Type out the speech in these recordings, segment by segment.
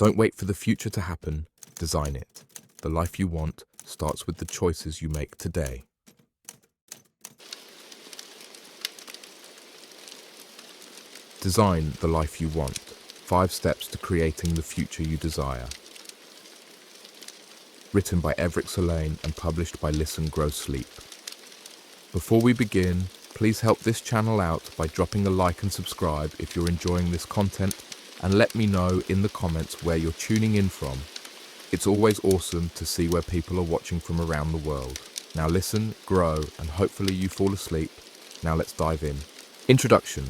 Don't wait for the future to happen, design it. The life you want starts with the choices you make today. Design the life you want. 5 steps to creating the future you desire. Written by Everett Solane and published by Listen Grow Sleep. Before we begin, please help this channel out by dropping a like and subscribe if you're enjoying this content, and let me know in the comments where you're tuning in from. It's always awesome to see where people are watching from around the world. Now listen, grow, and hopefully you fall asleep. Now let's dive in. Introduction.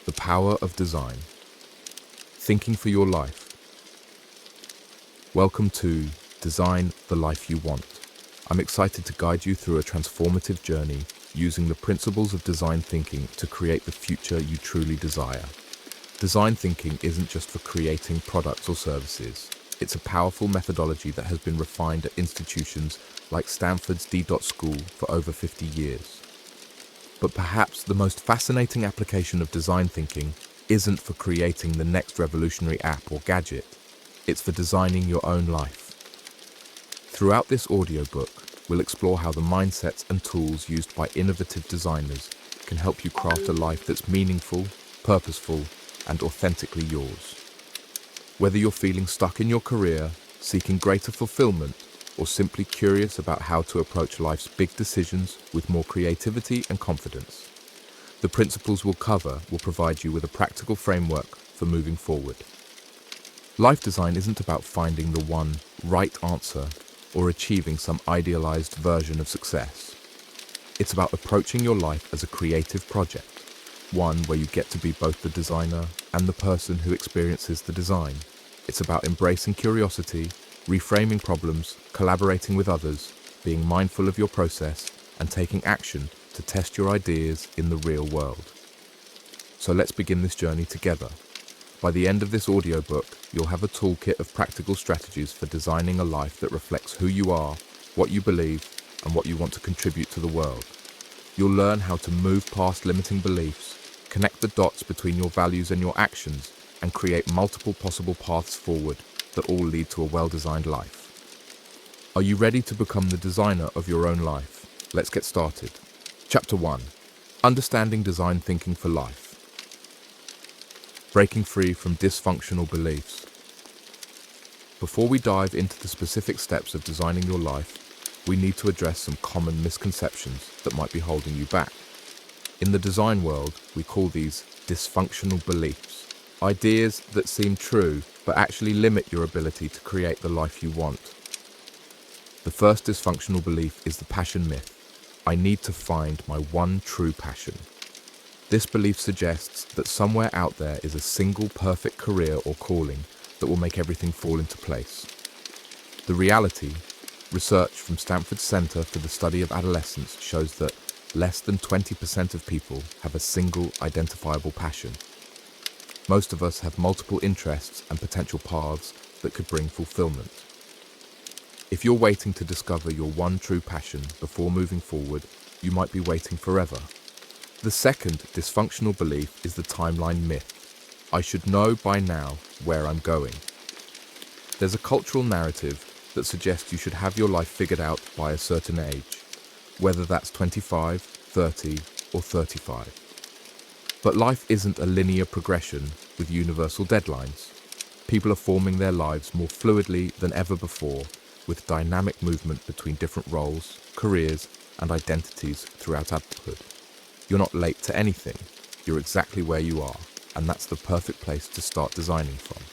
The power of design. Thinking for your life. Welcome to Design the Life You Want. I'm excited to guide you through a transformative journey using the principles of design thinking to create the future you truly desire. Design thinking isn't just for creating products or services. It's a powerful methodology that has been refined at institutions like Stanford's D. School for over 50 years. But perhaps the most fascinating application of design thinking isn't for creating the next revolutionary app or gadget. It's for designing your own life. Throughout this audiobook, we'll explore how the mindsets and tools used by innovative designers can help you craft a life that's meaningful, purposeful, and authentically yours. Whether you're feeling stuck in your career, seeking greater fulfillment, or simply curious about how to approach life's big decisions with more creativity and confidence, the principles we'll cover will provide you with a practical framework for moving forward. Life design isn't about finding the one right answer or achieving some idealized version of success. It's about approaching your life as a creative project, one where you get to be both the designer and the person who experiences the design. It's about embracing curiosity, reframing problems, collaborating with others, being mindful of your process, and taking action to test your ideas in the real world. So let's begin this journey together. By the end of this audiobook, you'll have a toolkit of practical strategies for designing a life that reflects who you are, what you believe, and what you want to contribute to the world. You'll learn how to move past limiting beliefs, connect the dots between your values and your actions, and create multiple possible paths forward that all lead to a well-designed life. Are you ready to become the designer of your own life? Let's get started. Chapter 1. Understanding Design Thinking for Life. Breaking free from dysfunctional beliefs. Before we dive into the specific steps of designing your life, we need to address some common misconceptions that might be holding you back. In the design world, we call these dysfunctional beliefs, ideas that seem true but actually limit your ability to create the life you want. The first dysfunctional belief is the passion myth. I need to find my one true passion. This belief suggests that somewhere out there is a single perfect career or calling that will make everything fall into place. The reality, research from Stanford's Center for the Study of Adolescence shows that less than 20% of people have a single identifiable passion. Most of us have multiple interests and potential paths that could bring fulfillment. If you're waiting to discover your one true passion before moving forward, you might be waiting forever. The second dysfunctional belief is the timeline myth. I should know by now where I'm going. There's a cultural narrative that suggests you should have your life figured out by a certain age, whether that's 25, 30, or 35. But life isn't a linear progression with universal deadlines. People are forming their lives more fluidly than ever before, with dynamic movement between different roles, careers, and identities throughout adulthood. You're not late to anything. You're exactly where you are, and that's the perfect place to start designing from.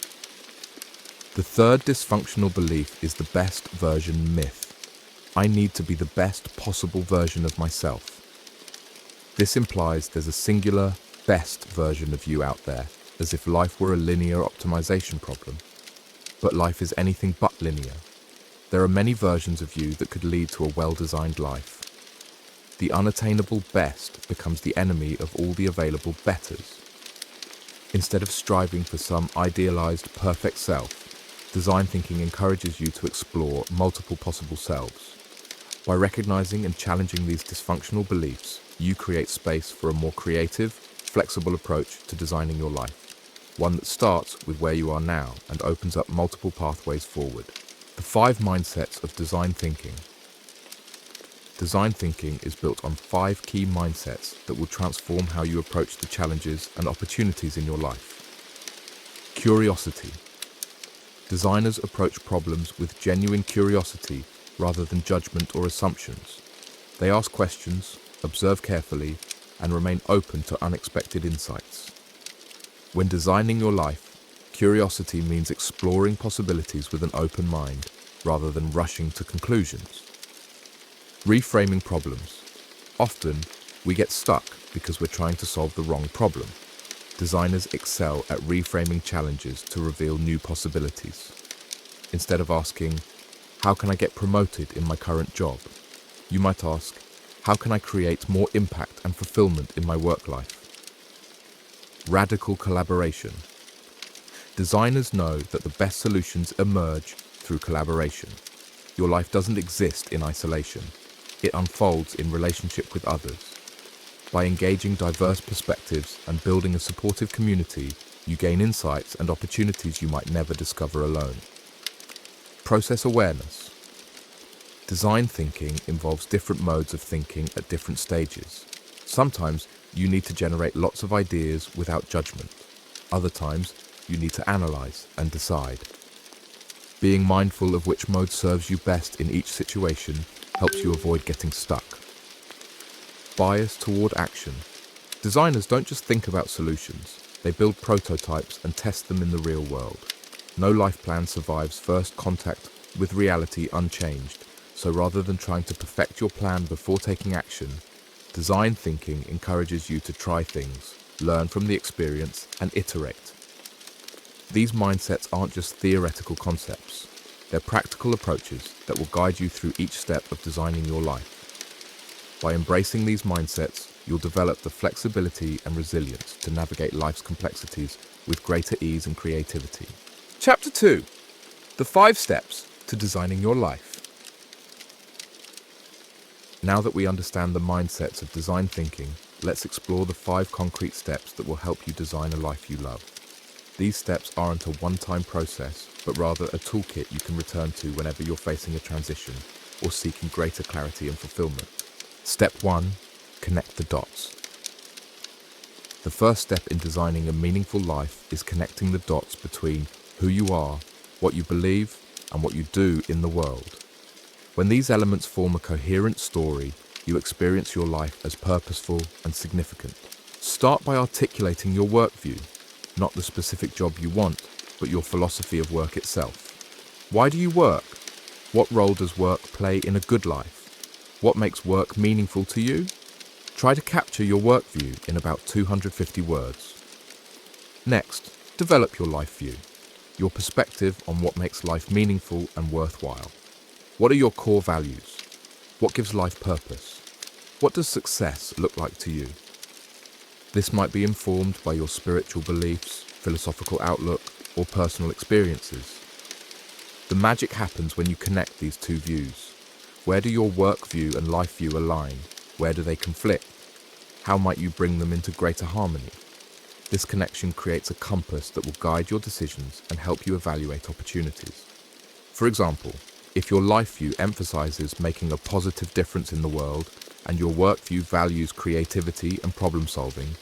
The third dysfunctional belief is the best version myth. I need to be the best possible version of myself. This implies there's a singular, best version of you out there, as if life were a linear optimization problem. But life is anything but linear. There are many versions of you that could lead to a well-designed life. The unattainable best becomes the enemy of all the available betters. Instead of striving for some idealized perfect self, design thinking encourages you to explore multiple possible selves. By recognizing and challenging these dysfunctional beliefs, you create space for a more creative, flexible approach to designing your life. one that starts with where you are now and opens up multiple pathways forward. The 5 mindsets of design thinking. Design thinking is built on 5 key mindsets that will transform how you approach the challenges and opportunities in your life. Curiosity. Designers approach problems with genuine curiosity rather than judgment or assumptions. They ask questions, observe carefully, and remain open to unexpected insights. When designing your life, curiosity means exploring possibilities with an open mind rather than rushing to conclusions. Reframing problems. Often, we get stuck because we're trying to solve the wrong problem. Designers excel at reframing challenges to reveal new possibilities. Instead of asking, "How can I get promoted in my current job?" you might ask, "How can I create more impact and fulfillment in my work life?" Radical collaboration. Designers know that the best solutions emerge through collaboration. Your life doesn't exist in isolation. It unfolds in relationship with others. By engaging diverse perspectives and building a supportive community, you gain insights and opportunities you might never discover alone. Process awareness. Design thinking involves different modes of thinking at different stages. Sometimes you need to generate lots of ideas without judgment. Other times you need to analyze and decide. Being mindful of which mode serves you best in each situation helps you avoid getting stuck. Bias toward action. Designers don't just think about solutions, they build prototypes and test them in the real world. No life plan survives first contact with reality unchanged, so rather than trying to perfect your plan before taking action, design thinking encourages you to try things, learn from the experience, and iterate. These mindsets aren't just theoretical concepts. They're practical approaches that will guide you through each step of designing your life. By embracing these mindsets, you'll develop the flexibility and resilience to navigate life's complexities with greater ease and creativity. Chapter 2. The 5 steps to designing your life. Now that we understand the mindsets of design thinking, let's explore the 5 concrete steps that will help you design a life you love. These steps aren't a one-time process, but rather a toolkit you can return to whenever you're facing a transition or seeking greater clarity and fulfillment. Step 1. Connect the dots. The first step in designing a meaningful life is connecting the dots between who you are, what you believe, and what you do in the world. When these elements form a coherent story, you experience your life as purposeful and significant. Start by articulating your worldview, not the specific job you want, but your philosophy of work itself. Why do you work? What role does work play in a good life? What makes work meaningful to you? Try to capture your worldview in about 250 words. Next, develop your life view, your perspective on what makes life meaningful and worthwhile. What are your core values? What gives life purpose? What does success look like to you? This might be informed by your spiritual beliefs, philosophical outlook, or personal experiences. The magic happens when you connect these two views. Where do your work view and life view align? Where do they conflict? How might you bring them into greater harmony? This connection creates a compass that will guide your decisions and help you evaluate opportunities. For example, if your life view emphasizes making a positive difference in the world and your work view values creativity and problem solving,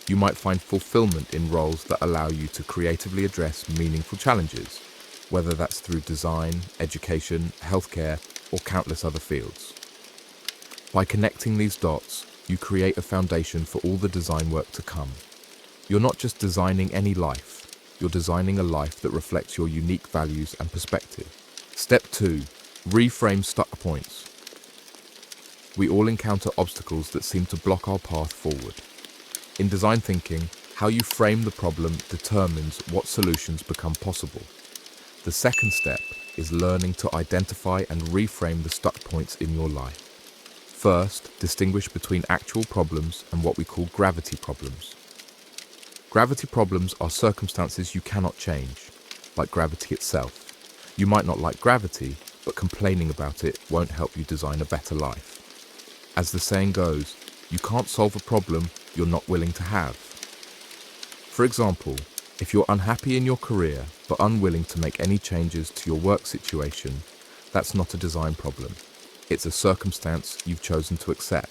you might find fulfillment in roles that allow you to creatively address meaningful challenges, whether that's through design, education, healthcare, or countless other fields. By connecting these dots, you create a foundation for all the design work to come. You're not just designing any life, you're designing a life that reflects your unique values and perspective. Step 2. Reframe stuck points. We all encounter obstacles that seem to block our path forward. In design thinking, how you frame the problem determines what solutions become possible. The second step is learning to identify and reframe the stuck points in your life. First, distinguish between actual problems and what we call gravity problems. Gravity problems are circumstances you cannot change, like gravity itself. You might not like gravity, but complaining about it won't help you design a better life. As the saying goes, you can't solve a problem you're not willing to have. For example, If you're unhappy in your career but unwilling to make any changes to your work situation, that's not a design problem. It's a circumstance you've chosen to accept.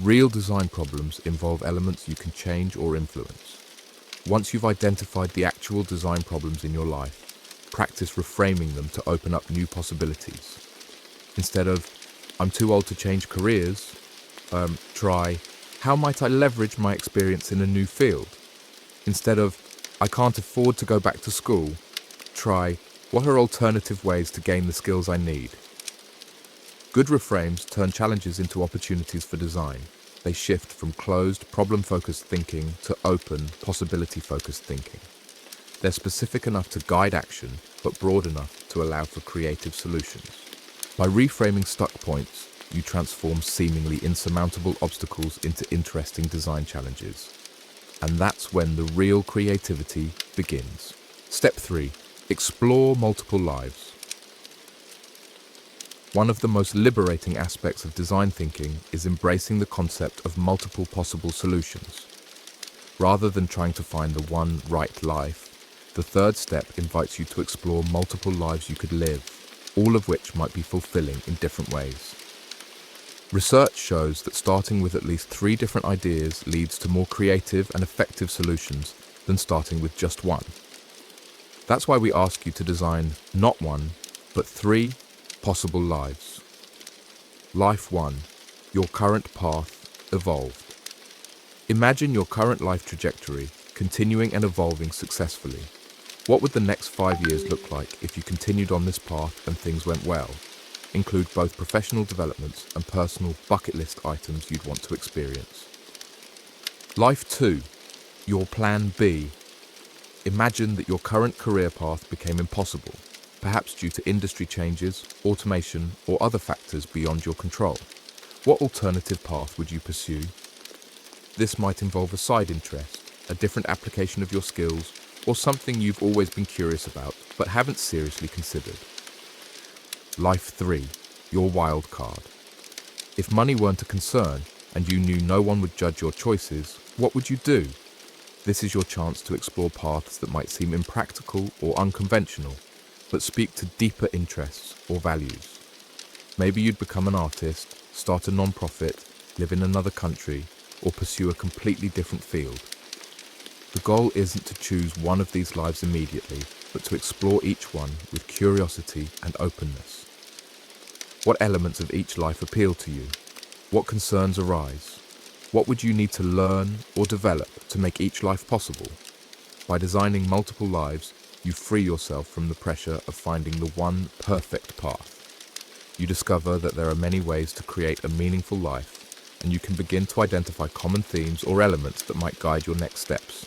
Real design problems involve elements you can change or influence. Once you've identified the actual design problems in your life, practice reframing them to open up new possibilities. Instead of, "I'm too old to change careers," try, "How might I leverage my experience in a new field?" Instead of, "I can't afford to go back to school," try, "What are alternative ways to gain the skills I need?" Good reframes turn challenges into opportunities for design. They shift from closed, problem-focused thinking to open, possibility-focused thinking. They're specific enough to guide action, but broad enough to allow for creative solutions. By reframing stuck points, you transform seemingly insurmountable obstacles into interesting design challenges. And that's when the real creativity begins. Step 3. Explore multiple lives. One of the most liberating aspects of design thinking is embracing the concept of multiple possible solutions. Rather than trying to find the one right life, the third step invites you to explore multiple lives you could live, all of which might be fulfilling in different ways. Research shows that starting with at least 3 different ideas leads to more creative and effective solutions than starting with just one. That's why we ask you to design not 1, but 3 possible lives. Life 1. Your current path evolved. Imagine your current life trajectory continuing and evolving successfully. What would the next 5 years look like if you continued on this path and things went well? Include both professional developments and personal bucket list items you'd want to experience. Life 2. Your plan B. Imagine that your current career path became impossible, perhaps due to industry changes, automation, or other factors beyond your control. What alternative path would you pursue? This might involve a side interest, a different application of your skills, or something you've always been curious about but haven't seriously considered. Life 3. Your wild card. If money weren't a concern and you knew no one would judge your choices, what would you do? This is your chance to explore paths that might seem impractical or unconventional, but speak to deeper interests or values. Maybe you'd become an artist, start a non-profit, live in another country, or pursue a completely different field. The goal isn't to choose one of these lives immediately, but to explore each one with curiosity and openness. What elements of each life appeal to you? What concerns arise? What would you need to learn or develop to make each life possible? By designing multiple lives, you free yourself from the pressure of finding the one perfect path. You discover that there are many ways to create a meaningful life, and you can begin to identify common themes or elements that might guide your next steps.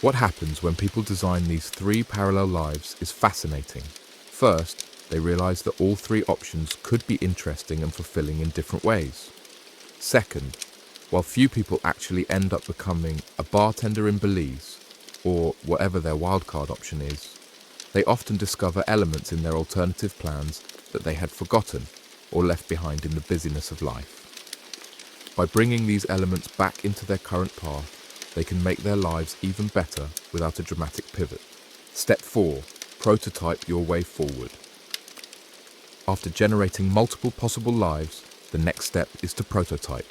What happens when people design these 3 parallel lives is fascinating. First, they realize that all 3 options could be interesting and fulfilling in different ways. Second, while few people actually end up becoming a bartender in Belize, or whatever their wildcard option is, they often discover elements in their alternative plans that they had forgotten or left behind in the busyness of life. By bringing these elements back into their current path, they can make their lives even better without a dramatic pivot. Step 4. Prototype your way forward. After generating multiple possible lives, the next step is to prototype,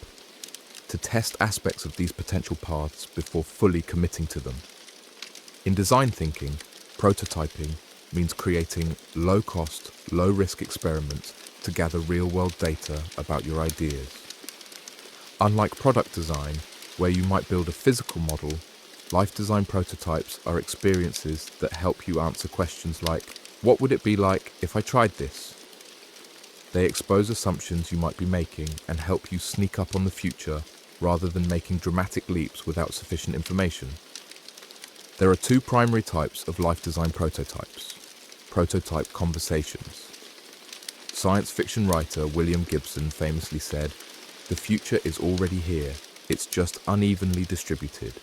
to test aspects of these potential paths before fully committing to them. In design thinking, prototyping means creating low-cost, low-risk experiments to gather real-world data about your ideas. Unlike product design, where you might build a physical model, life design prototypes are experiences that help you answer questions like, what would it be like if I tried this? They expose assumptions you might be making and help you sneak up on the future rather than making dramatic leaps without sufficient information. There are 2 primary types of life design prototypes. Prototype conversations. Science fiction writer William Gibson famously said, "The future is already here, it's just unevenly distributed."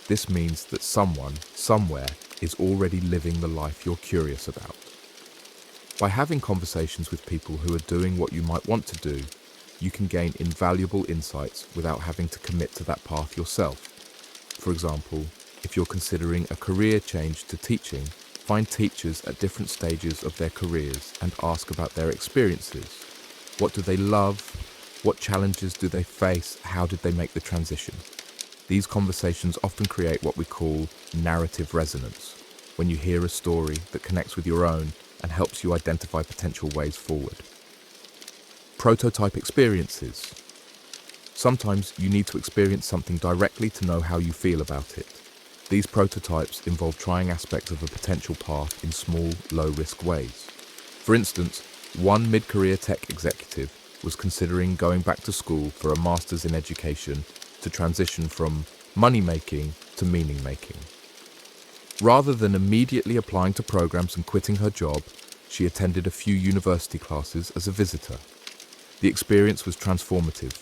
This means that someone, somewhere, is already living the life you're curious about. By having conversations with people who are doing what you might want to do, you can gain invaluable insights without having to commit to that path yourself. For example, If you're considering a career change to teaching, find teachers at different stages of their careers and ask about their experiences. What do they love? What challenges do they face? How did they make the transition? These conversations often create what we call narrative resonance, when you hear a story that connects with your own and helps you identify potential ways forward. Prototype experiences. Sometimes you need to experience something directly to know how you feel about it. These prototypes involve trying aspects of a potential path in small, low-risk ways. For instance, one mid-career tech executive was considering going back to school for a master's in education to transition from money-making to meaning-making. Rather than immediately applying to programs and quitting her job, she attended a few university classes as a visitor. The experience was transformative.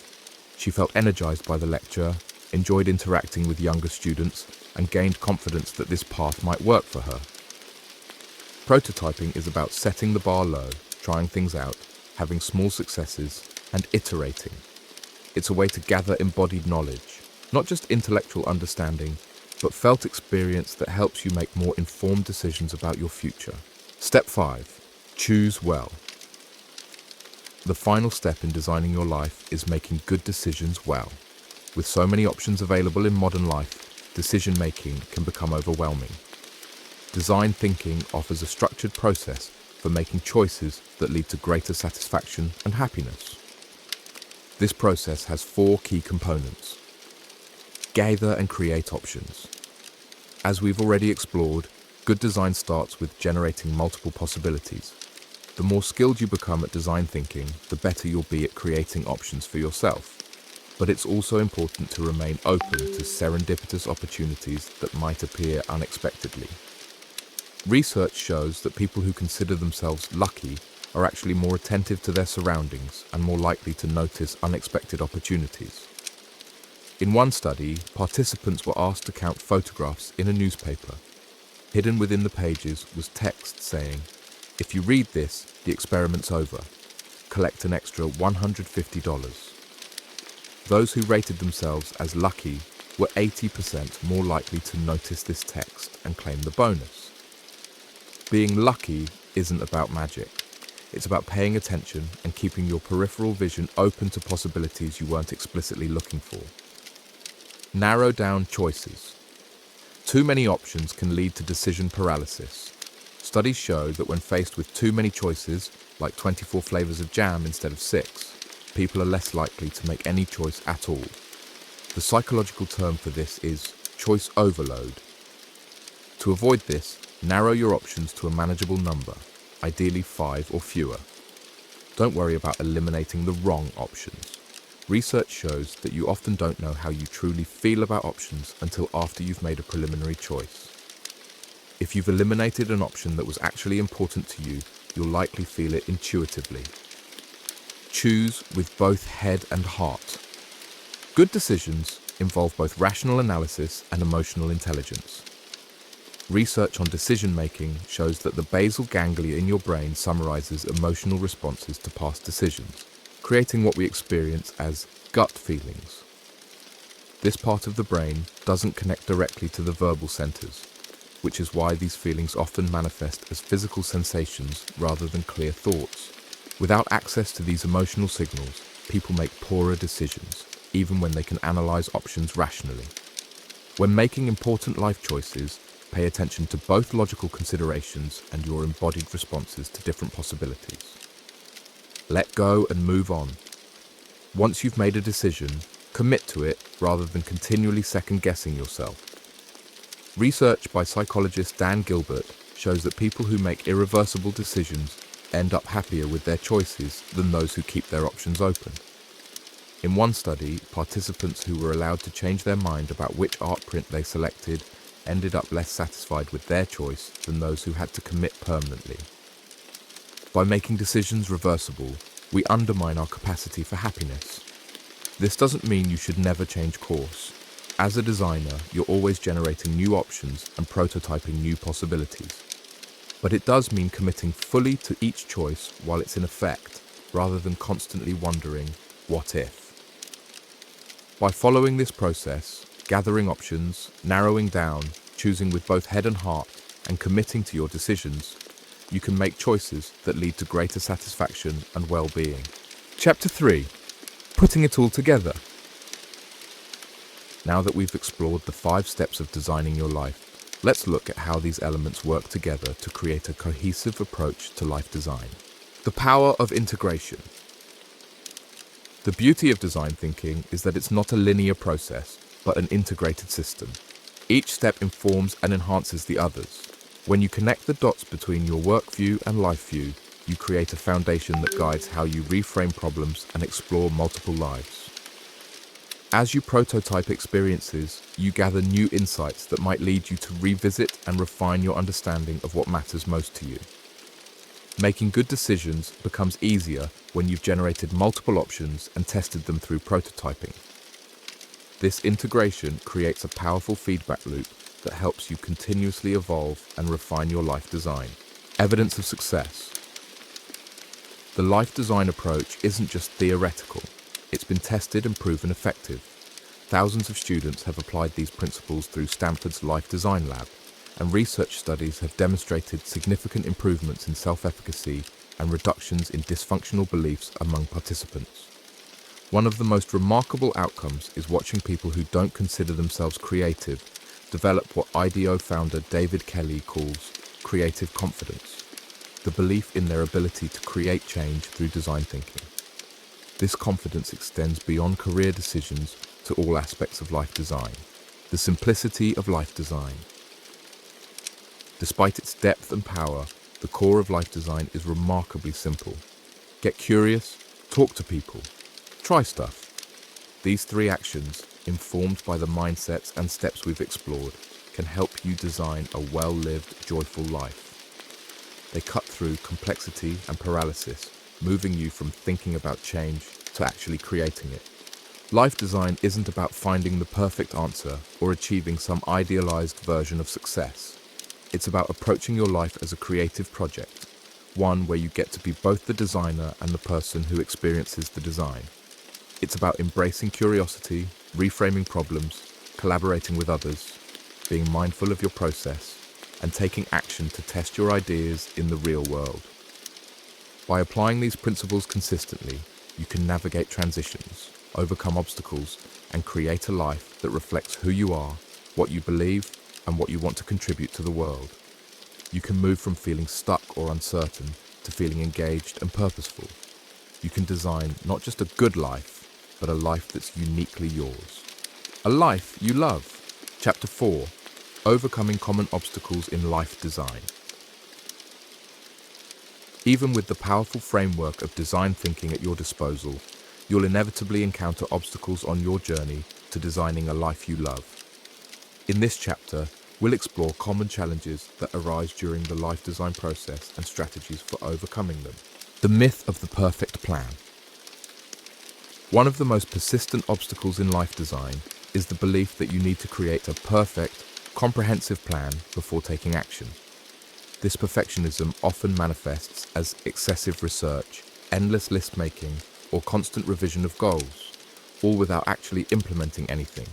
She felt energized by the lecture, enjoyed interacting with younger students, and gained confidence that this path might work for her. Prototyping is about setting the bar low, trying things out, having small successes, and iterating. It's a way to gather embodied knowledge, not just intellectual understanding, but felt experience that helps you make more informed decisions about your future. Step 5. Choose well. The final step in designing your life is making good decisions well. With so many options available in modern life, decision-making can become overwhelming. Design thinking offers a structured process for making choices that lead to greater satisfaction and happiness. This process has 4 key components. Gather and create options. As we've already explored, good design starts with generating multiple possibilities. The more skilled you become at design thinking, the better you'll be at creating options for yourself. But it's also important to remain open to serendipitous opportunities that might appear unexpectedly. Research shows that people who consider themselves lucky are actually more attentive to their surroundings and more likely to notice unexpected opportunities. In one study, participants were asked to count photographs in a newspaper. Hidden within the pages was text saying, "If you read this, the experiment's over. Collect an extra $150. Those who rated themselves as lucky were 80% more likely to notice this text and claim the bonus. Being lucky isn't about magic. It's about paying attention and keeping your peripheral vision open to possibilities you weren't explicitly looking for. Narrow down choices. Too many options can lead to decision paralysis. Studies show that when faced with too many choices, like 24 flavors of jam instead of 6, people are less likely to make any choice at all. The psychological term for this is choice overload. To avoid this, narrow your options to a manageable number, ideally 5 or fewer. Don't worry about eliminating the wrong options. Research shows that you often don't know how you truly feel about options until after you've made a preliminary choice. If you've eliminated an option that was actually important to you, you'll likely feel it intuitively. Choose with both head and heart. Good decisions involve both rational analysis and emotional intelligence. Research on decision-making shows that the basal ganglia in your brain summarizes emotional responses to past decisions, creating what we experience as gut feelings. This part of the brain doesn't connect directly to the verbal centers, which is why these feelings often manifest as physical sensations rather than clear thoughts. Without access to these emotional signals, people make poorer decisions, even when they can analyze options rationally. When making important life choices, pay attention to both logical considerations and your embodied responses to different possibilities. Let go and move on. Once you've made a decision, commit to it rather than continually second-guessing yourself. Research by psychologist Dan Gilbert shows that people who make irreversible decisions end up happier with their choices than those who keep their options open. In one study, participants who were allowed to change their mind about which art print they selected ended up less satisfied with their choice than those who had to commit permanently. By making decisions reversible, we undermine our capacity for happiness. This doesn't mean you should never change course. As a designer, you're always generating new options and prototyping new possibilities. But it does mean committing fully to each choice while it's in effect, rather than constantly wondering, what if? By following this process, Gathering options, narrowing down, choosing with both head and heart, and committing to your decisions, you can make choices that lead to greater satisfaction and well-being. Chapter 3. Putting it all together. Now that we've explored the 5 steps of designing your life, let's look at how these elements work together to create a cohesive approach to life design. The power of integration. The beauty of design thinking is that it's not a linear process, but an integrated system. Each step informs and enhances the others. When you connect the dots between your work view and life view, you create a foundation that guides how you reframe problems and explore multiple lives. As you prototype experiences, you gather new insights that might lead you to revisit and refine your understanding of what matters most to you. Making good decisions becomes easier when you've generated multiple options and tested them through prototyping. This integration creates a powerful feedback loop that helps you continuously evolve and refine your life design. Evidence of success. The life design approach isn't just theoretical, it's been tested and proven effective. Thousands of students have applied these principles through Stanford's Life Design Lab, and research studies have demonstrated significant improvements in self-efficacy and reductions in dysfunctional beliefs among participants. One of the most remarkable outcomes is watching people who don't consider themselves creative develop what IDEO founder David Kelly calls creative confidence, the belief in their ability to create change through design thinking. This confidence extends beyond career decisions to all aspects of life design. The simplicity of life design. Despite its depth and power, the core of life design is remarkably simple. Get curious, talk to people, try stuff. These 3 actions, informed by the mindsets and steps we've explored, can help you design a well-lived, joyful life. They cut through complexity and paralysis, moving you from thinking about change to actually creating it. Life design isn't about finding the perfect answer or achieving some idealized version of success. It's about approaching your life as a creative project, one where you get to be both the designer and the person who experiences the design. It's about embracing curiosity, reframing problems, collaborating with others, being mindful of your process, and taking action to test your ideas in the real world. By applying these principles consistently, you can navigate transitions, overcome obstacles, and create a life that reflects who you are, what you believe, and what you want to contribute to the world. You can move from feeling stuck or uncertain to feeling engaged and purposeful. You can design not just a good life, but a life that's uniquely yours. A life you love. Chapter 4. Overcoming common obstacles in life design. Even with the powerful framework of design thinking at your disposal, you'll inevitably encounter obstacles on your journey to designing a life you love. In this chapter, we'll explore common challenges that arise during the life design process and strategies for overcoming them. The myth of the perfect plan. One of the most persistent obstacles in life design is the belief that you need to create a perfect, comprehensive plan before taking action. This perfectionism often manifests as excessive research, endless list-making, or constant revision of goals, all without actually implementing anything.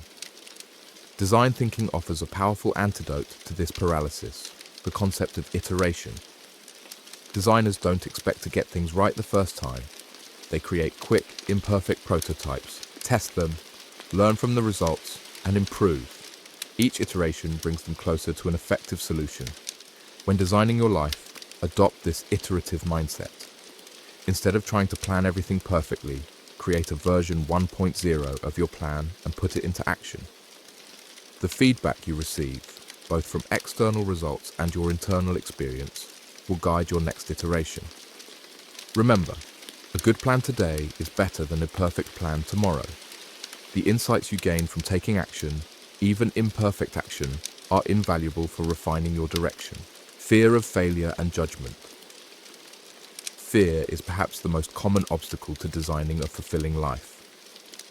Design thinking offers a powerful antidote to this paralysis, the concept of iteration. Designers don't expect to get things right the first time. They create quick, imperfect prototypes, test them, learn from the results, and improve. Each iteration brings them closer to an effective solution. When designing your life, adopt this iterative mindset. Instead of trying to plan everything perfectly, create a version 1.0 of your plan and put it into action. The feedback you receive, both from external results and your internal experience, will guide your next iteration. Remember, a good plan today is better than a perfect plan tomorrow. The insights you gain from taking action, even imperfect action, are invaluable for refining your direction. Fear of failure and judgment. Fear is perhaps the most common obstacle to designing a fulfilling life.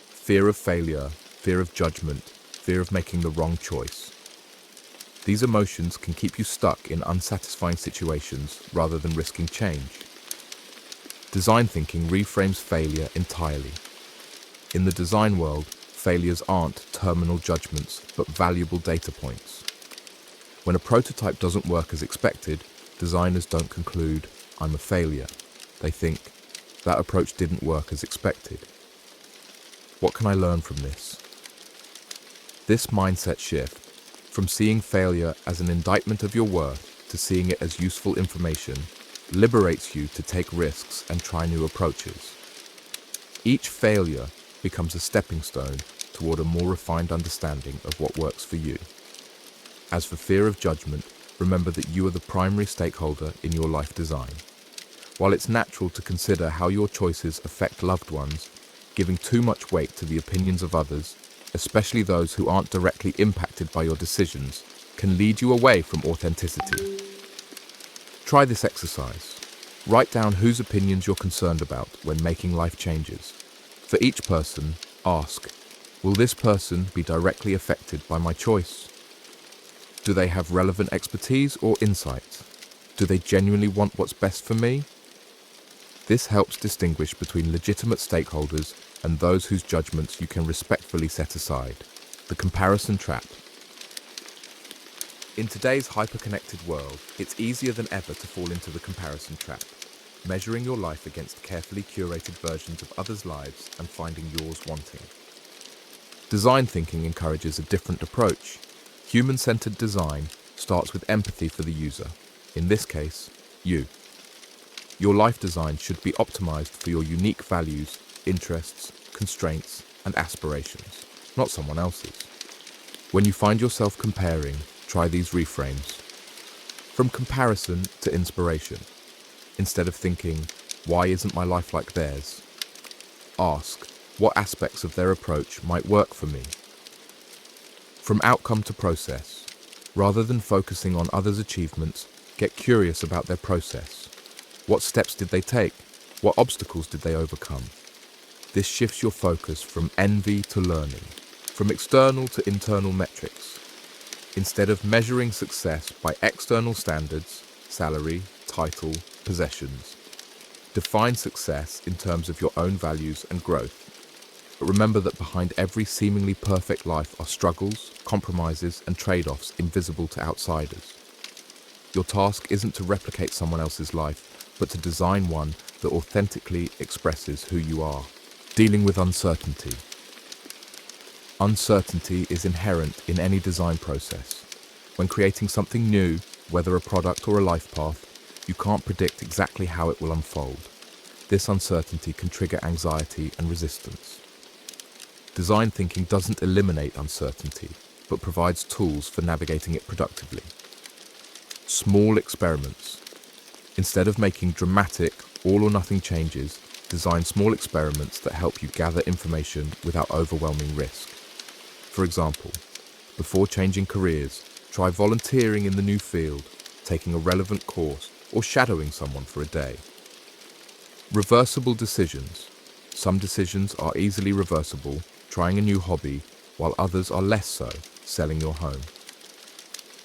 Fear of failure, fear of judgment, fear of making the wrong choice. These emotions can keep you stuck in unsatisfying situations rather than risking change. Design thinking reframes failure entirely. In the design world, failures aren't terminal judgments, but valuable data points. When a prototype doesn't work as expected, designers don't conclude, "I'm a failure." They think, "That approach didn't work as expected." What can I learn from this? This mindset shift, from seeing failure as an indictment of your worth to seeing it as useful information, liberates you to take risks and try new approaches. Each failure becomes a stepping stone toward a more refined understanding of what works for you. As for fear of judgment, remember that you are the primary stakeholder in your life design. While it's natural to consider how your choices affect loved ones, giving too much weight to the opinions of others, especially those who aren't directly impacted by your decisions, can lead you away from authenticity. Try this exercise. Write down whose opinions you're concerned about when making life changes. For each person, ask, will this person be directly affected by my choice? Do they have relevant expertise or insight? Do they genuinely want what's best for me? This helps distinguish between legitimate stakeholders and those whose judgments you can respectfully set aside. The comparison trap. In today's hyper-connected world, it's easier than ever to fall into the comparison trap, measuring your life against carefully curated versions of others' lives and finding yours wanting. Design thinking encourages a different approach. Human-centered design starts with empathy for the user, in this case, you. Your life design should be optimized for your unique values, interests, constraints, and aspirations, not someone else's. When you find yourself comparing, try these reframes. From comparison to inspiration. Instead of thinking, "Why isn't my life like theirs?" ask, what aspects of their approach might work for me? From outcome to process. Rather than focusing on others' achievements, get curious about their process. What steps did they take? What obstacles did they overcome? This shifts your focus from envy to learning, from external to internal metrics. Instead of measuring success by external standards, salary, title, possessions, define success in terms of your own values and growth. But remember that behind every seemingly perfect life are struggles, compromises, and trade-offs invisible to outsiders. Your task isn't to replicate someone else's life, but to design one that authentically expresses who you are. Dealing with uncertainty. Uncertainty is inherent in any design process. When creating something new, whether a product or a life path, you can't predict exactly how it will unfold. This uncertainty can trigger anxiety and resistance. Design thinking doesn't eliminate uncertainty, but provides tools for navigating it productively. Small experiments. Instead of making dramatic, all-or-nothing changes, design small experiments that help you gather information without overwhelming risk. For example, before changing careers, try volunteering in the new field, taking a relevant course, or shadowing someone for a day. Reversible decisions. Some decisions are easily reversible, trying a new hobby, while others are less so, selling your home.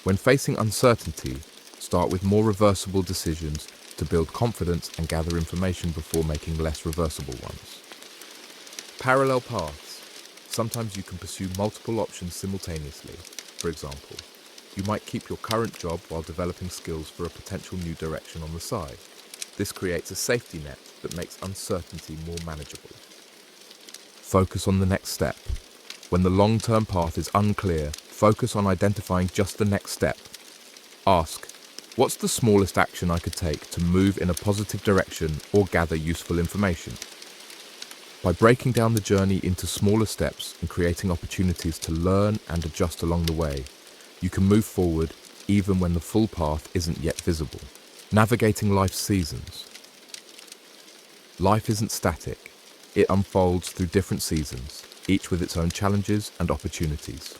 When facing uncertainty, start with more reversible decisions to build confidence and gather information before making less reversible ones. Parallel paths. Sometimes you can pursue multiple options simultaneously. For example, you might keep your current job while developing skills for a potential new direction on the side. This creates a safety net that makes uncertainty more manageable. Focus on the next step. When the long-term path is unclear, focus on identifying just the next step. Ask, what's the smallest action I could take to move in a positive direction or gather useful information? By breaking down the journey into smaller steps and creating opportunities to learn and adjust along the way, you can move forward even when the full path isn't yet visible. Navigating life's seasons. Life isn't static. It unfolds through different seasons, each with its own challenges and opportunities.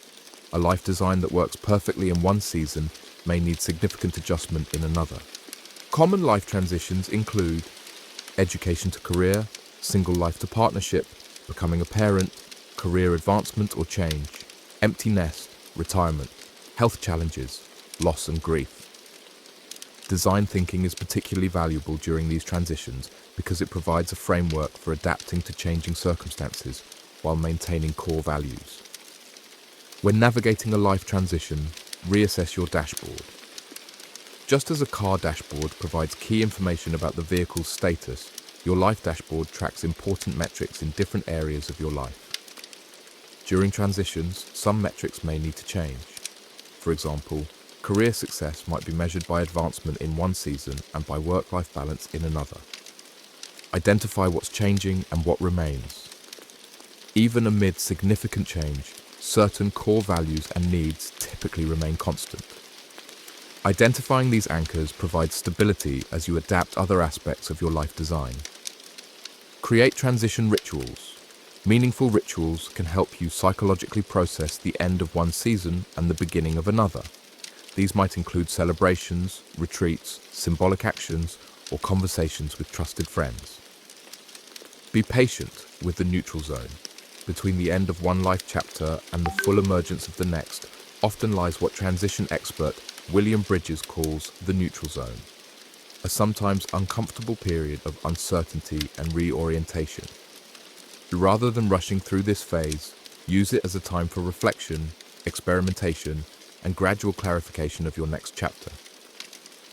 A life design that works perfectly in one season may need significant adjustment in another. Common life transitions include education to career, single life to partnership, becoming a parent, career advancement or change, empty nest, retirement, health challenges, loss and grief. Design thinking is particularly valuable during these transitions because it provides a framework for adapting to changing circumstances while maintaining core values. When navigating a life transition, reassess your dashboard. Just as a car dashboard provides key information about the vehicle's status, your life dashboard tracks important metrics in different areas of your life. During transitions, some metrics may need to change. For example, career success might be measured by advancement in one season and by work-life balance in another. Identify what's changing and what remains. Even amid significant change, certain core values and needs typically remain constant. Identifying these anchors provides stability as you adapt other aspects of your life design. Create transition rituals. Meaningful rituals can help you psychologically process the end of one season and the beginning of another. These might include celebrations, retreats, symbolic actions, or conversations with trusted friends. Be patient with the neutral zone. Between the end of one life chapter and the full emergence of the next, often lies what transition expert William Bridges calls the neutral zone, a sometimes uncomfortable period of uncertainty and reorientation. Rather than rushing through this phase, use it as a time for reflection, experimentation, and gradual clarification of your next chapter.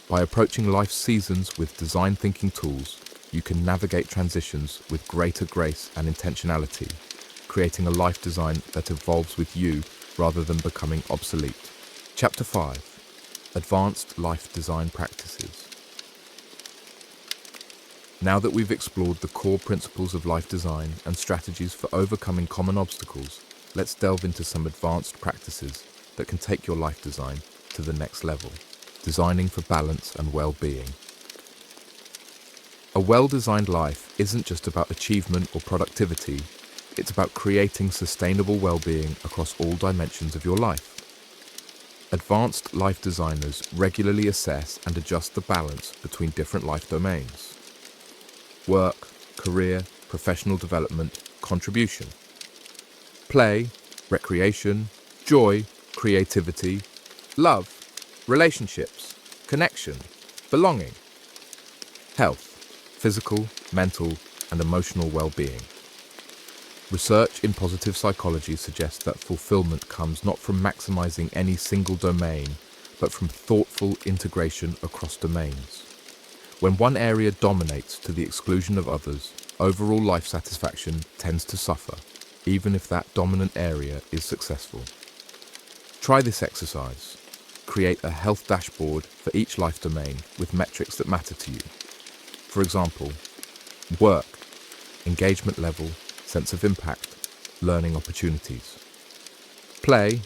By approaching life's seasons with design thinking tools, you can navigate transitions with greater grace and intentionality, creating a life design that evolves with you rather than becoming obsolete. Chapter 5: Advanced Life Design Practices. Now that we've explored the core principles of life design and strategies for overcoming common obstacles, let's delve into some advanced practices that can take your life design to the next level. Designing for balance and well-being. A well-designed life isn't just about achievement or productivity, it's about creating sustainable well-being across all dimensions of your life. Advanced life designers regularly assess and adjust the balance between different life domains. Work, career, professional development, contribution. Play, recreation, joy, creativity, love, relationships, connection, belonging. Health, physical, mental, and emotional well-being. Research in positive psychology suggests that fulfillment comes not from maximizing any single domain, but from thoughtful integration across domains. When one area dominates to the exclusion of others, overall life satisfaction tends to suffer, even if that dominant area is successful. Try this exercise. Create a health dashboard for each life domain with metrics that matter to you. For example, work, engagement level, sense of impact, learning opportunities. Play,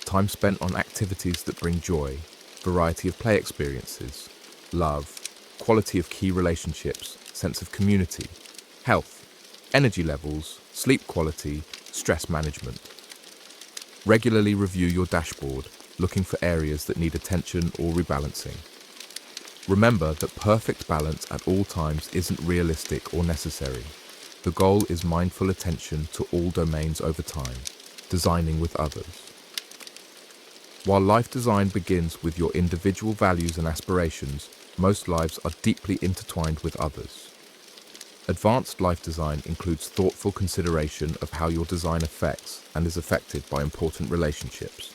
time spent on activities that bring joy, variety of play experiences, love, quality of key relationships, sense of community. Health, energy levels, sleep quality, stress management. Regularly review your dashboard, looking for areas that need attention or rebalancing. Remember that perfect balance at all times isn't realistic or necessary. The goal is mindful attention to all domains over time, designing with others. While life design begins with your individual values and aspirations, most lives are deeply intertwined with others. Advanced life design includes thoughtful consideration of how your design affects and is affected by important relationships.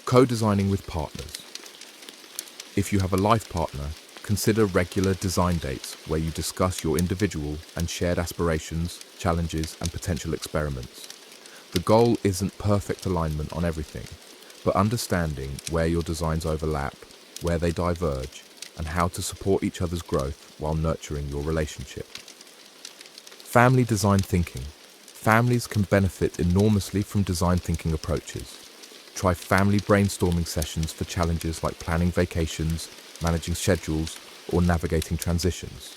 Co-designing with partners. If you have a life partner, consider regular design dates where you discuss your individual and shared aspirations, challenges, and potential experiments. The goal isn't perfect alignment on everything, but understanding where your designs overlap, where they diverge, and how to support each other's growth while nurturing your relationship. Family design thinking. Families can benefit enormously from design thinking approaches. Try family brainstorming sessions for challenges like planning vacations, managing schedules, or navigating transitions.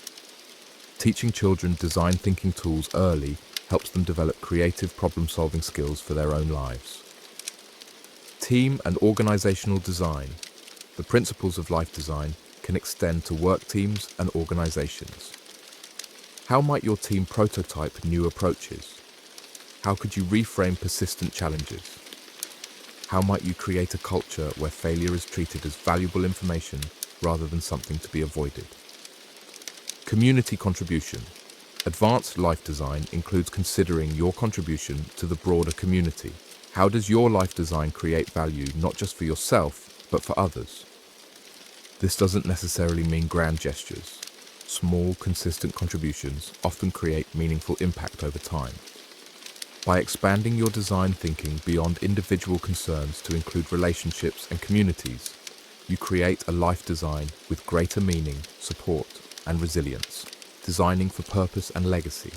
Teaching children design thinking tools early helps them develop creative problem-solving skills for their own lives. Team and organizational design. The principles of life design can extend to work teams and organizations. How might your team prototype new approaches? How could you reframe persistent challenges? How might you create a culture where failure is treated as valuable information rather than something to be avoided? Community contribution. Advanced life design includes considering your contribution to the broader community. How does your life design create value not just for yourself, but for others? This doesn't necessarily mean grand gestures. Small, consistent contributions often create meaningful impact over time. By expanding your design thinking beyond individual concerns to include relationships and communities, you create a life design with greater meaning, support, and resilience, designing for purpose and legacy.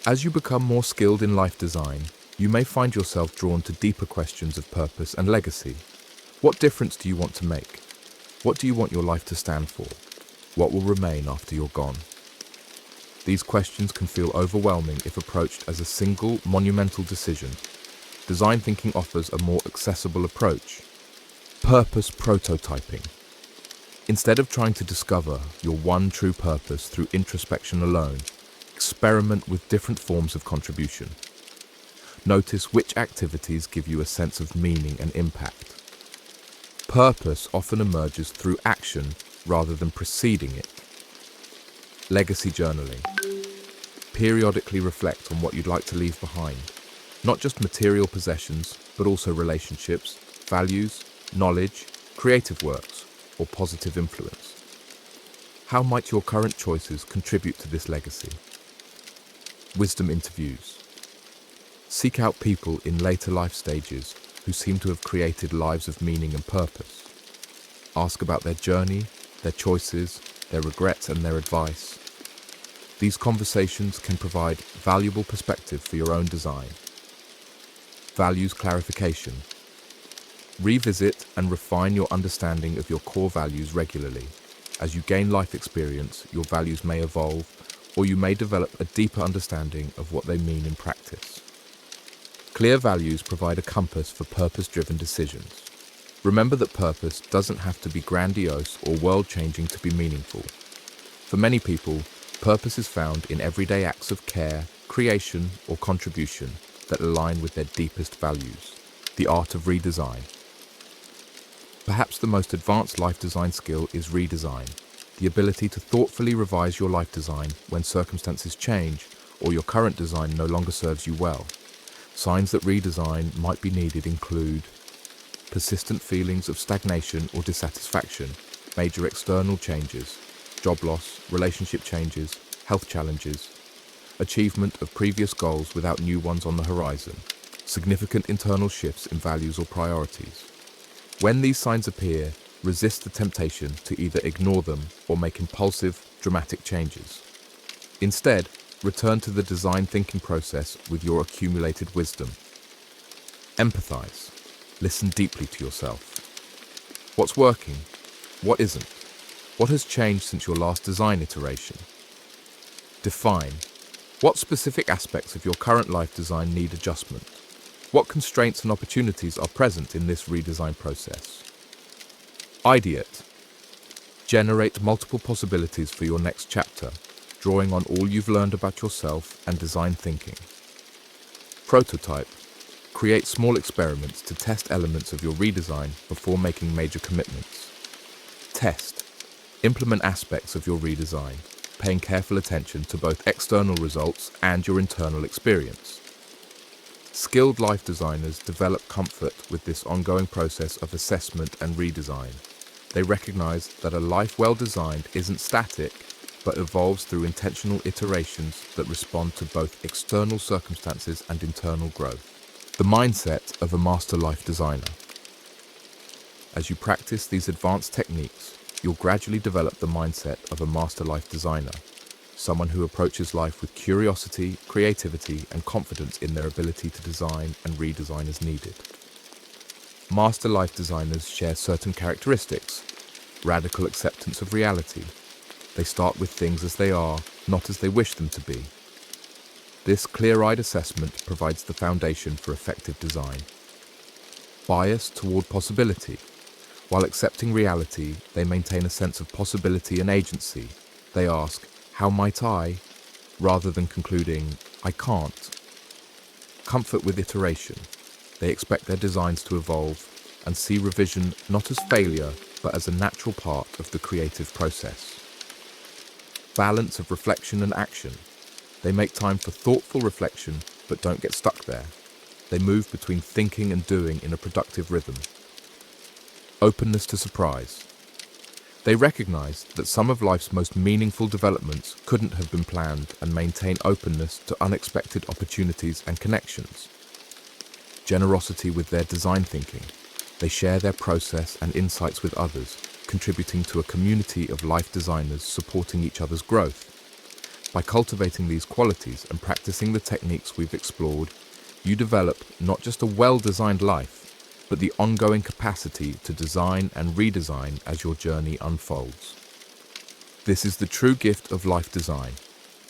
As you become more skilled in life design, you may find yourself drawn to deeper questions of purpose and legacy. What difference do you want to make? What do you want your life to stand for? What will remain after you're gone? These questions can feel overwhelming if approached as a single, monumental decision. Design thinking offers a more accessible approach. Purpose prototyping. Instead of trying to discover your one true purpose through introspection alone, experiment with different forms of contribution. Notice which activities give you a sense of meaning and impact. Purpose often emerges through action rather than preceding it. Legacy journaling. Periodically reflect on what you'd like to leave behind, not just material possessions, but also relationships, values, knowledge, creative works, or positive influence. How might your current choices contribute to this legacy? Wisdom interviews. Seek out people in later life stages who seem to have created lives of meaning and purpose. Ask about their journey, their choices, their regrets, and their advice. These conversations can provide valuable perspective for your own design. Values clarification. Revisit and refine your understanding of your core values regularly. As you gain life experience, your values may evolve, or you may develop a deeper understanding of what they mean in practice. Clear values provide a compass for purpose-driven decisions. Remember that purpose doesn't have to be grandiose or world-changing to be meaningful. For many people, purpose is found in everyday acts of care, creation, or contribution that align with their deepest values. The art of redesign. Perhaps the most advanced life design skill is redesign, the ability to thoughtfully revise your life design when circumstances change or your current design no longer serves you well. Signs that redesign might be needed include persistent feelings of stagnation or dissatisfaction, major external changes, job loss, relationship changes, health challenges, achievement of previous goals without new ones on the horizon, significant internal shifts in values or priorities. When these signs appear, resist the temptation to either ignore them or make impulsive, dramatic changes. Instead, return to the design thinking process with your accumulated wisdom. Empathize. Listen deeply to yourself. What's working? What isn't? What has changed since your last design iteration? Define. What specific aspects of your current life design need adjustment? What constraints and opportunities are present in this redesign process? Ideate. Generate multiple possibilities for your next chapter, drawing on all you've learned about yourself and design thinking. Prototype. Create small experiments to test elements of your redesign before making major commitments. Test. Implement aspects of your redesign, paying careful attention to both external results and your internal experience. Skilled life designers develop comfort with this ongoing process of assessment and redesign. They recognize that a life well designed isn't static, but evolves through intentional iterations that respond to both external circumstances and internal growth. The mindset of a master life designer. As you practice these advanced techniques, you'll gradually develop the mindset of a master life designer, someone who approaches life with curiosity, creativity, and confidence in their ability to design and redesign as needed. Master life designers share certain characteristics: radical acceptance of reality. They start with things as they are, not as they wish them to be. This clear-eyed assessment provides the foundation for effective design. Bias toward possibility. While accepting reality, they maintain a sense of possibility and agency. They ask, "How might I?" rather than concluding, "I can't." Comfort with iteration. They expect their designs to evolve and see revision not as failure, but as a natural part of the creative process. balance of reflection and action. They make time for thoughtful reflection, but don't get stuck there. They move between thinking and doing in a productive rhythm. Openness to surprise. They recognize that some of life's most meaningful developments couldn't have been planned and maintain openness to unexpected opportunities and connections. Generosity with their design thinking. They share their process and insights with others, contributing to a community of life designers supporting each other's growth. By cultivating these qualities and practicing the techniques we've explored, you develop not just a well-designed life, but the ongoing capacity to design and redesign as your journey unfolds. This is the true gift of life design.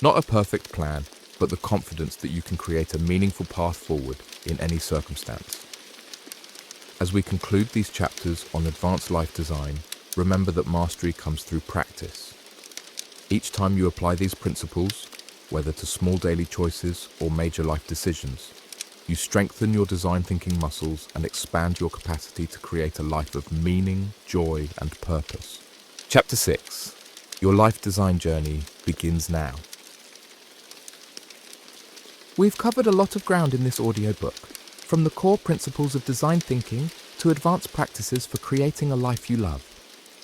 Not a perfect plan, but the confidence that you can create a meaningful path forward in any circumstance. As we conclude these chapters on advanced life design, remember that mastery comes through practice. Each time you apply these principles, whether to small daily choices or major life decisions, you strengthen your design thinking muscles and expand your capacity to create a life of meaning, joy, and purpose. Chapter 6. Your life design journey begins now. We've covered a lot of ground in this audiobook, from the core principles of design thinking to advanced practices for creating a life you love.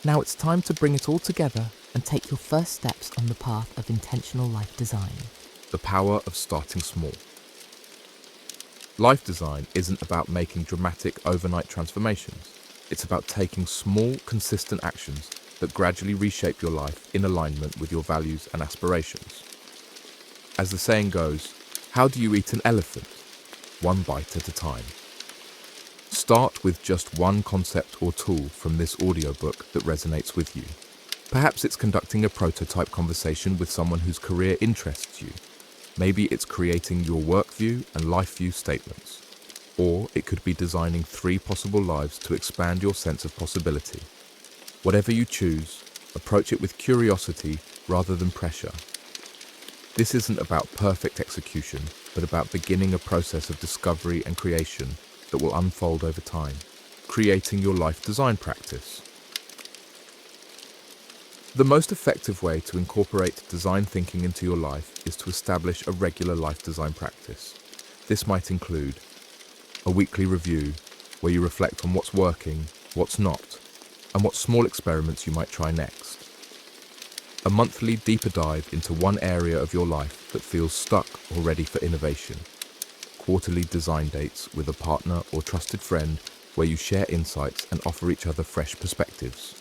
Now it's time to bring it all together and take your first steps on the path of intentional life design. The power of starting small. Life design isn't about making dramatic overnight transformations. It's about taking small, consistent actions that gradually reshape your life in alignment with your values and aspirations. As the saying goes, how do you eat an elephant? One bite at a time. Start with just one concept or tool from this audiobook that resonates with you. Perhaps it's conducting a prototype conversation with someone whose career interests you. Maybe it's creating your work view and life view statements. Or it could be designing 3 possible lives to expand your sense of possibility. Whatever you choose, approach it with curiosity rather than pressure. This isn't about perfect execution, but about beginning a process of discovery and creation that will unfold over time, creating your life design practice. The most effective way to incorporate design thinking into your life is to establish a regular life design practice. This might include a weekly review where you reflect on what's working, what's not, and what small experiments you might try next. A monthly deeper dive into one area of your life that feels stuck or ready for innovation. Quarterly design dates with a partner or trusted friend where you share insights and offer each other fresh perspectives.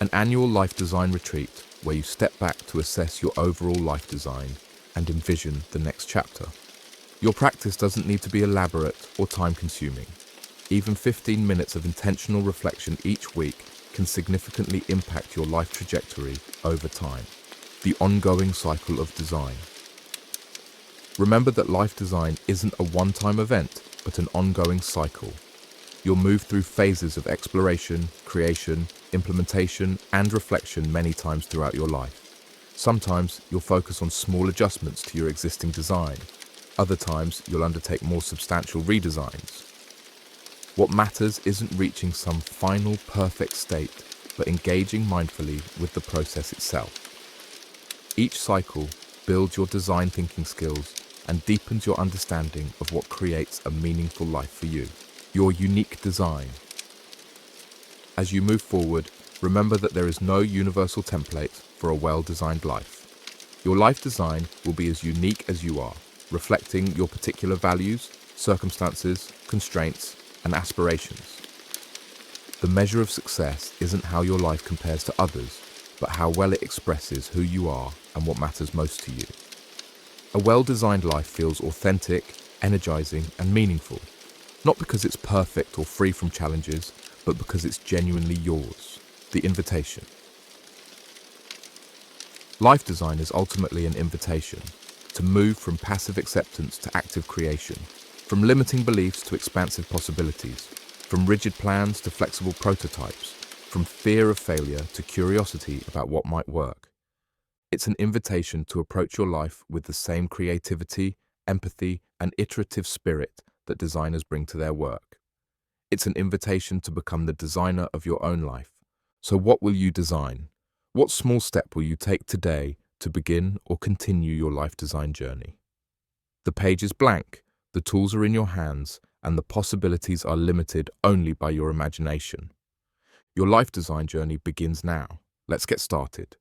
An annual life design retreat where you step back to assess your overall life design and envision the next chapter. Your practice doesn't need to be elaborate or time-consuming. Even 15 minutes of intentional reflection each week can significantly impact your life trajectory over time. The ongoing cycle of design. Remember that life design isn't a one-time event, but an ongoing cycle. You'll move through phases of exploration, creation, implementation, and reflection many times throughout your life. Sometimes you'll focus on small adjustments to your existing design. Other times you'll undertake more substantial redesigns. What matters isn't reaching some final perfect state, but engaging mindfully with the process itself. Each cycle builds your design thinking skills and deepens your understanding of what creates a meaningful life for you. Your unique design. As you move forward, remember that there is no universal template for a well-designed life. Your life design will be as unique as you are, reflecting your particular values, circumstances, constraints, and aspirations. The measure of success isn't how your life compares to others, but how well it expresses who you are and what matters most to you. A well-designed life feels authentic, energizing, and meaningful. Not because it's perfect or free from challenges, but because it's genuinely yours, the invitation. Life design is ultimately an invitation to move from passive acceptance to active creation, from limiting beliefs to expansive possibilities, from rigid plans to flexible prototypes, from fear of failure to curiosity about what might work. It's an invitation to approach your life with the same creativity, empathy, and iterative spirit that designers bring to their work. It's an invitation to become the designer of your own life. So what will you design? What small step will you take today to begin or continue your life design journey? The page is blank, the tools are in your hands, and the possibilities are limited only by your imagination. Your life design journey begins now. Let's get started.